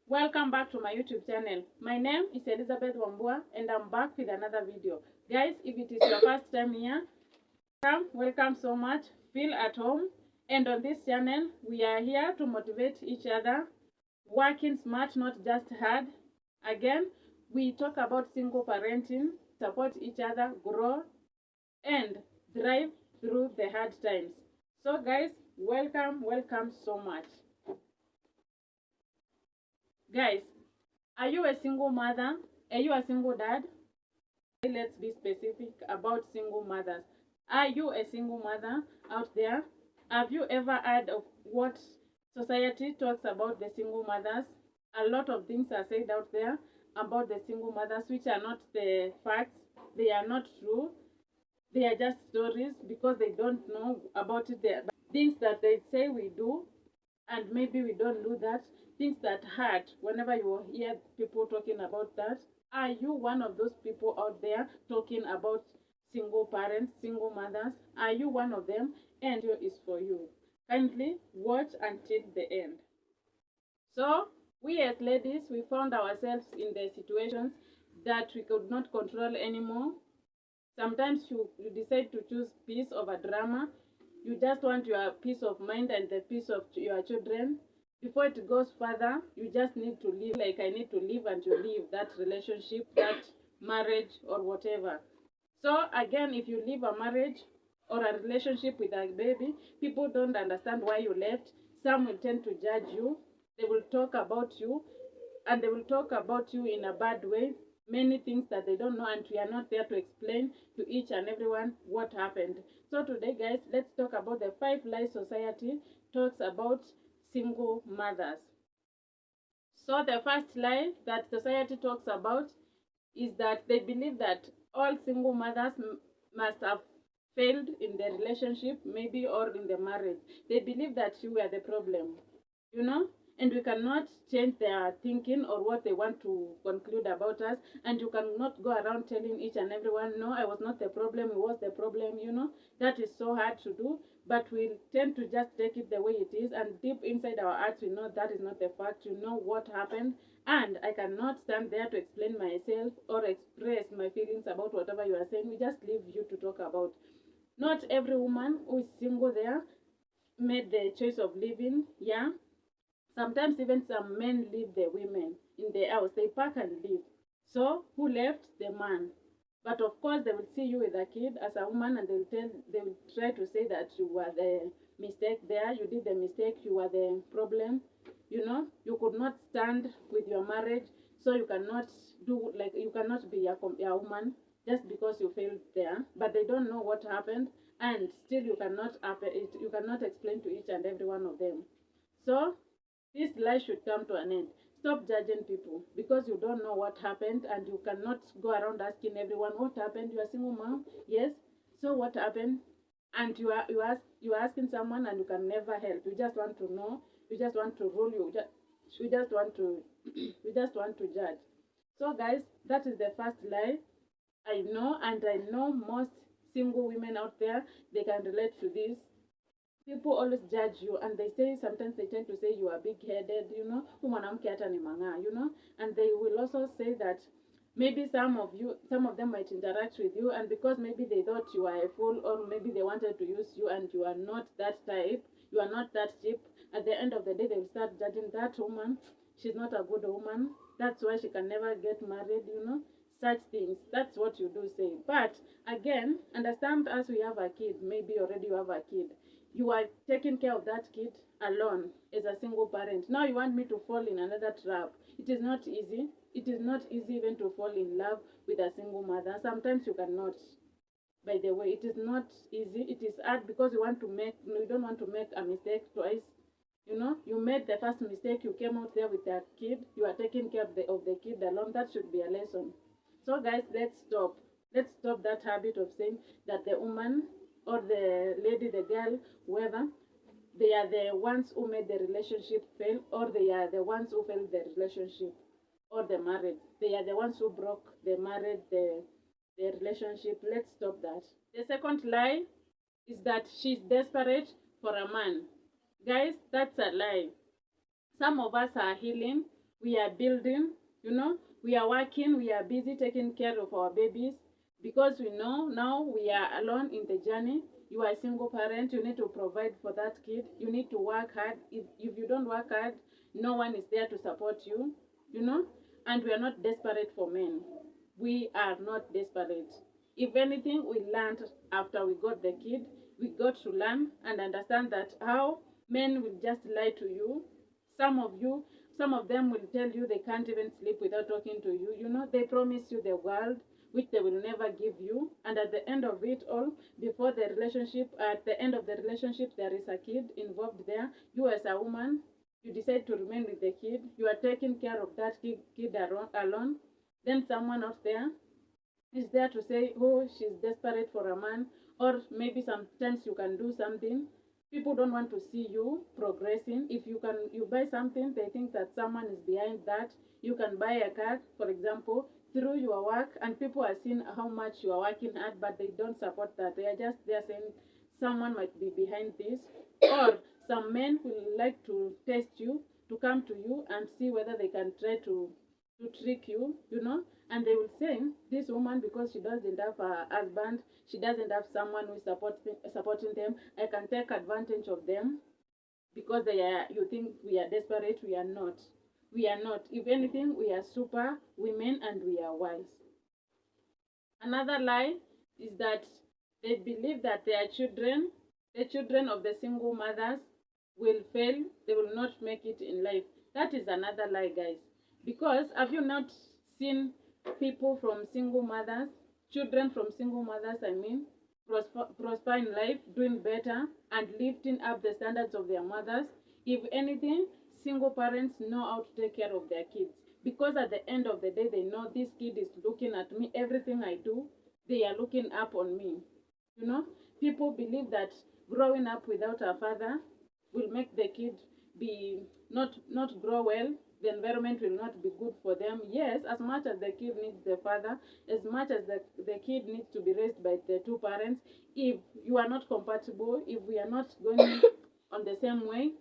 Welcome back to my YouTube channel. My name is Elizabeth Wambua and I'm back with another video. Guys, if it is your first time here, welcome so much. Feel at home. And on this channel, we are here to motivate each other, working smart, not just hard. Again, we talk about single parenting, support each other, grow, and thrive through the hard times. So guys, welcome so much. Guys, are you a single mother? Are you a single dad? Let's be specific about single mothers. Are you a single mother out there? Have you ever heard of what society talks about the single mothers? A lot of things are said out there about the single mothers, which are not the facts. They are not true. They are just stories because they don't know about it. There things that they say we do, and maybe we don't do that. Things that hurt whenever you hear people talking about that. Are you one of those people out there talking about single parents, single mothers? Are you one of them? And video is for you. Kindly watch until the end. So, we as ladies, we found ourselves in the situations that we could not control anymore. Sometimes you decide to choose peace over drama. You just want your peace of mind and the peace of your children. Before it goes further, you just need to live like I need to live, and you leave that relationship, that marriage, or whatever. So, again, if you leave a marriage or a relationship with a baby, people don't understand why you left. Some will tend to judge you. They will talk about you, and they will talk about you in a bad way, many things that they don't know, and we are not there to explain to each and everyone what happened. So today, guys, let's talk about the 5 lies society talks about single mothers. So the first lie that society talks about is that they believe that all single mothers must have failed in the relationship, maybe, or in the marriage. They believe that you are the problem, you know, and we cannot change their thinking or what they want to conclude about us. And you cannot go around telling each and everyone, no, I was not the problem, it was the problem, you know. That is so hard to do, but we tend to just take it the way it is, and deep inside our hearts we know that is not the fact. You know what happened, and I cannot stand there to explain myself or express my feelings about whatever you are saying. We just leave you to talk about. Not every woman who is single there made the choice of living. Yeah, sometimes even some men leave the women in the house. They pack and leave. So who left? The man. But of course, they will see you with a kid as a woman, and they will try to say that you were the mistake there. You did the mistake. You were the problem. You know, you could not stand with your marriage, so you cannot do, like, you cannot be a woman just because you failed there. But they don't know what happened, and still you cannot explain to each and every one of them. So this lie should come to an end. Stop judging people because you don't know what happened, and you cannot go around asking everyone what happened. You are a single mom, yes. So what happened? And you are asking someone, and you can never help. You just want to know. You just want to rule. You just want to you just want to judge. So guys, that is the first lie. I know, and I know most single women out there, they can relate to this. People always judge you, and they say, sometimes they tend to say you are big-headed, you know, mwanamke hata ni mang'aa, you know. And they will also say that maybe some of them might interact with you, and because maybe they thought you are a fool, or maybe they wanted to use you, and you are not that type, you are not that cheap. At the end of the day, they will start judging that woman. She's not a good woman. That's why she can never get married, you know. Such things. That's what you do say. But again, understand, as we have a kid, maybe already you have a kid, you are taking care of that kid alone as a single parent. Now you want me to fall in another trap. It is not easy. It is not easy even to fall in love with a single mother. Sometimes you cannot. By the way, it is not easy. It is hard because you don't want to make a mistake twice. You know, you made the first mistake, you came out there with that kid, you are taking care of the kid alone. That should be a lesson. So guys, let's stop that habit of saying that the woman or the lady, the girl, whoever, they are the ones who made the relationship fail, or they are the ones who failed the relationship or the marriage. They are the ones who broke the marriage, the relationship. Let's stop that. The second lie is that she's desperate for a man. Guys, that's a lie. Some of us are healing we are building, we are working, we are busy taking care of our babies, because we know now we are alone in the journey. You are a single parent, you need to provide for that kid, you need to work hard. If you don't work hard, no one is there to support you, you know. And we are not desperate for men. We are not desperate. If anything, we learned after we got the kid, we got to learn and understand that how men will just lie to you. Some of them will tell you they can't even sleep without talking to you. They promise you the world, which they will never give you. And at the end of it all, at the end of the relationship, there is a kid involved there. You, as a woman, you decide to remain with the kid. You are taking care of that kid alone. Then someone out there is there to say, oh, she's desperate for a man, or maybe sometimes you can do something. People don't want to see you progressing. If you buy something, they think that someone is behind that. You can buy a car, for example, through your work, and people are seeing how much you are working hard, but they don't support that. They are just there saying someone might be behind this. Or some men will like to test you, to come to you and see whether they can try to trick you, and they will say, this woman, because she doesn't have a husband, she doesn't have someone who is supporting them, I can take advantage of them, because you think we are desperate. We are not. If anything, we are super women and we are wise. Another lie is that they believe that the children of the single mothers, will fail, they will not make it in life. That is another lie, guys. Because have you not seen people from single mothers, children from single mothers, prosper in life, doing better, and lifting up the standards of their mothers? If anything, single parents know how to take care of their kids, because at the end of the day, they know this kid is looking at me. Everything I do, they are looking up on me. People believe that growing up without a father will make the kid be not grow well. The environment will not be good for them. Yes, as much as the kid needs the father, as much as the kid needs to be raised by the two parents, if you are not compatible, if we are not going on the same way,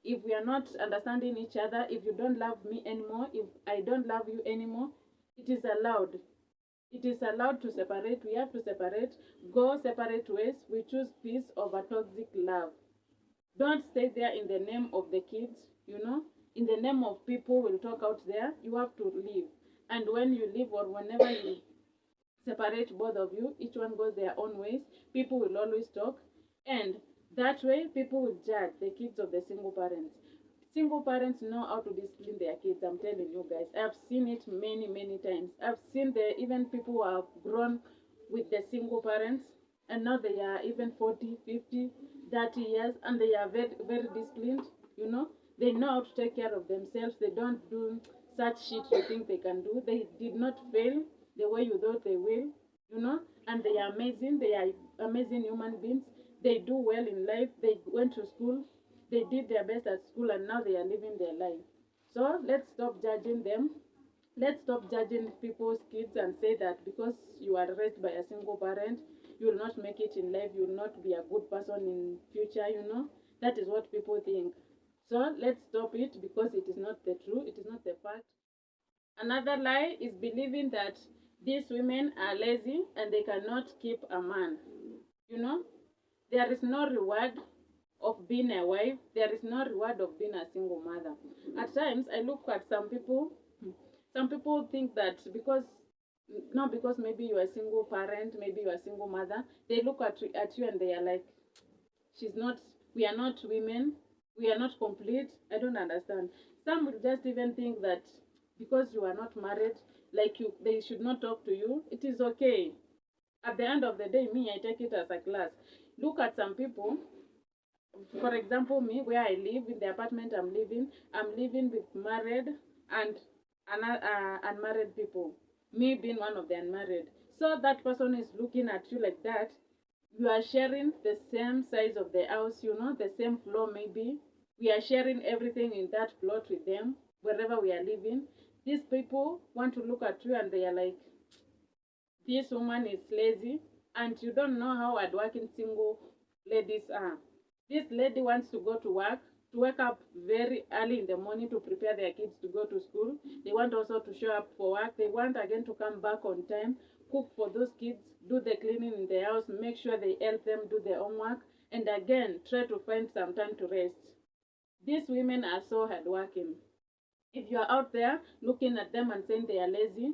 if we are not understanding each other, if you don't love me anymore, if I don't love you anymore, it is allowed. It is allowed to separate. We have to separate, go separate ways. We choose peace over toxic love. Don't stay there in the name of the kids, in the name of people will talk out there. You have to leave. And when you leave, or whenever you separate both of you, each one goes their own ways, people will always talk. And that way, people will judge the kids of the single parents. Single parents know how to discipline their kids. I'm telling you guys, I've seen it many, many times. I've seen even people who have grown with the single parents, and now they are even 40, 50, 30 years, and they are very, very disciplined. They know how to take care of themselves. They don't do such shit you think they can do. They did not fail the way you thought they will, and they are amazing. They are amazing human beings. They do well in life. They went to school, they did their best at school, and now they are living their life. So let's stop judging them. Let's stop judging people's kids and say that because you are raised by a single parent, you will not make it in life, you will not be a good person in future. That is what people think. So let's stop it, because it is not the truth, it is not the fact. Another lie is believing that these women are lazy and they cannot keep a man. You know, there is no reward of being a wife, there is no reward of being a single mother. At times, I look at some people think that not because maybe you are a single parent, maybe you are a single mother, they look at you and they are like, she's not, we are not women, we are not complete. I don't understand. Some will just even think that because you are not married, like they should not talk to you. It is okay. At the end of the day, me, I take it as a class. Look at some people. For example, me, where I live, in the apartment I'm living with married and unmarried people. Me being one of the unmarried. So that person is looking at you like that. You are sharing the same size of the house, the same floor maybe. We are sharing everything in that plot with them, wherever we are living. These people want to look at you and they are like, this woman is lazy, and you don't know how hardworking single ladies are. This lady wants to go to work to wake up very early in the morning to prepare their kids to go to school. They want also to show up for work. They want again to come back on time, cook for those kids, do the cleaning in the house, make sure they help them do their homework, and again try to find some time to rest. These women are so hardworking. If you are out there looking at them and saying they are lazy,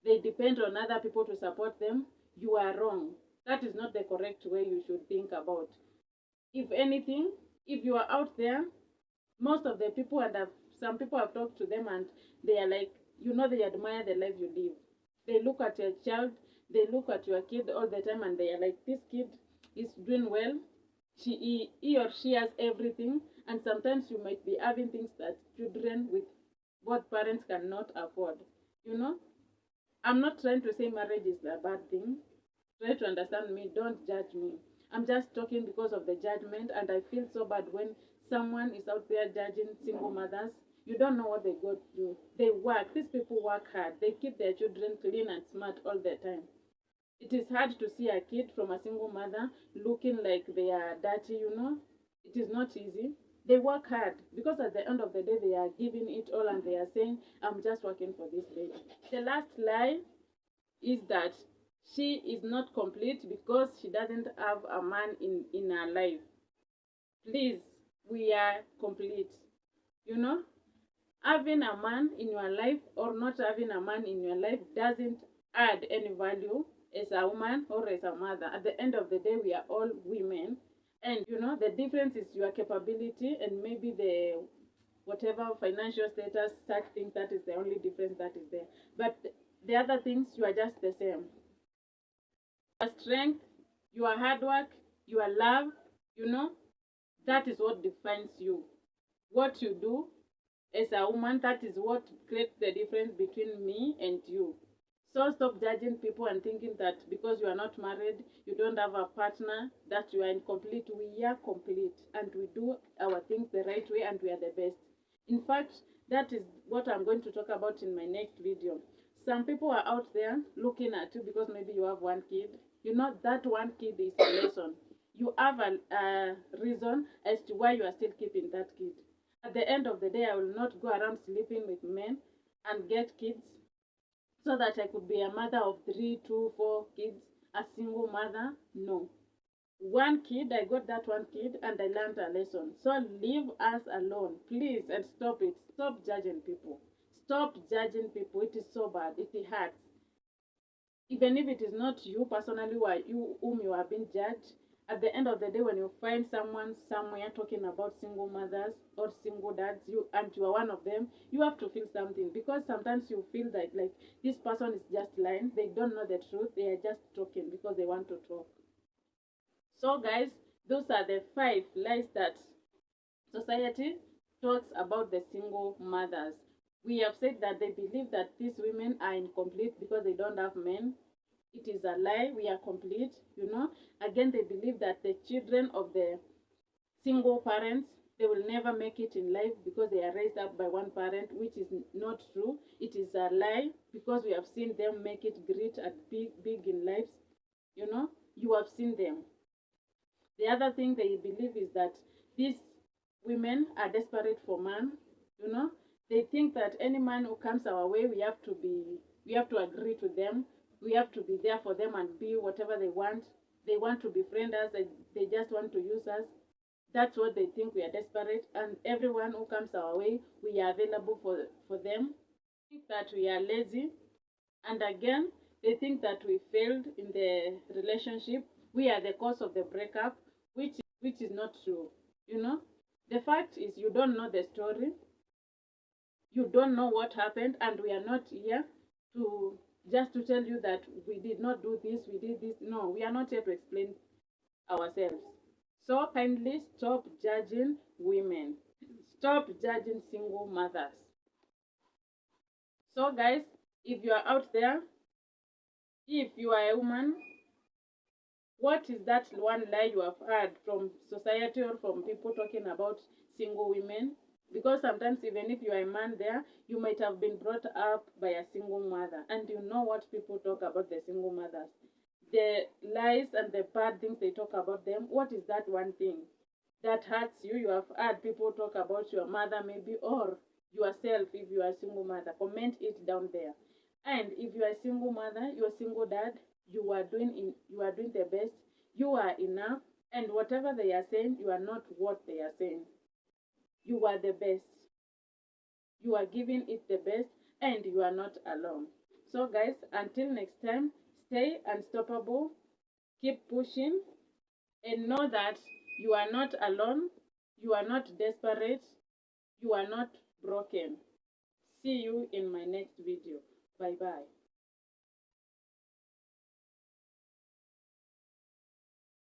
they depend on other people to support them, you are wrong. That is not the correct way you should think about. If anything, if you are out there, most of the people, and some people have talked to them, and they are like, they admire the life you live. They look at your child, they look at your kid all the time, and they are like, this kid is doing well. He or she has everything, and sometimes you might be having things that children with both parents cannot afford. I'm not trying to say marriage is a bad thing. Try to understand me, don't judge me. I'm just talking because of the judgment, and I feel so bad when someone is out there judging single mothers. You don't know what they go through. They work. These people work hard. They keep their children clean and smart all the time. It is hard to see a kid from a single mother looking like they are dirty. It is not easy. They work hard because at the end of the day, they are giving it all, and they are saying, I'm just working for this lady. The last lie is that she is not complete because she doesn't have a man in her life. Please, we are complete. Having a man in your life or not having a man in your life doesn't add any value as a woman or as a mother. At the end of the day, we are all women, and the difference is your capability and maybe the whatever financial status, such things. That is the only difference that is there. But the other things, you are just the same. Your strength, your hard work, your love, that is what defines you. What you do as a woman, that is what creates the difference between me and you. So stop judging people and thinking that because you are not married, you don't have a partner, that you are incomplete. We are complete, and we do our things the right way, and we are the best. In fact, that is what I'm going to talk about in my next video. Some people are out there looking at you because maybe you have one kid. That one kid is a lesson. You have a reason as to why you are still keeping that kid. At the end of the day, I will not go around sleeping with men and get kids so that I could be a mother of 3, 2, 4 kids, a single mother. No. One kid, I got that one kid and I learned a lesson. So leave us alone, please, and stop it. Stop judging people. Stop judging people. It is so bad. It hurts. Even if it is not you personally whom you are being judged, at the end of the day, when you find someone somewhere talking about single mothers or single dads, you are one of them, you have to feel something, because sometimes you feel that like this person is just lying. They don't know the truth. They are just talking because they want to talk. So guys, those are the 5 lies that society talks about the single mothers. We have said that they believe that these women are incomplete because they don't have men. It is a lie. We are complete. Again, they believe that the children of the single parents, they will never make it in life because they are raised up by one parent, which is not true. It is a lie because we have seen them make it great and big in lives. You have seen them. The other thing they believe is that these women are desperate for man. They think that any man who comes our way, we have to agree to them. We have to be there for them and be whatever they want. They want to befriend us. They just want to use us. That's what they think. We are desperate, and everyone who comes our way, we are available for them. They think that we are lazy, and again, they think that we failed in the relationship. We are the cause of the breakup, which is not true. The fact is, you don't know the story. You don't know what happened, and we are not here to tell you that we did not do this, we did this. No, we are not here to explain ourselves. So kindly stop judging women. Stop judging single mothers. So guys, if you are out there, if you are a woman, what is that one lie you have heard from society or from people talking about single women? Because sometimes even if you are a man there, you might have been brought up by a single mother, and you know what people talk about the single mothers. The lies and the bad things they talk about them. What is that one thing? that hurts you. You have heard people talk about your mother maybe, or yourself if you are a single mother. Comment it down there. And if you are a single mother, you're a single dad, you are doing the best. You are enough. And whatever they are saying, you are not what they are saying. You are the best. You are giving it the best, and you are not alone. So guys, until next time, stay unstoppable, keep pushing, and know that you are not alone, you are not desperate, you are not broken. See you in my next video. Bye bye.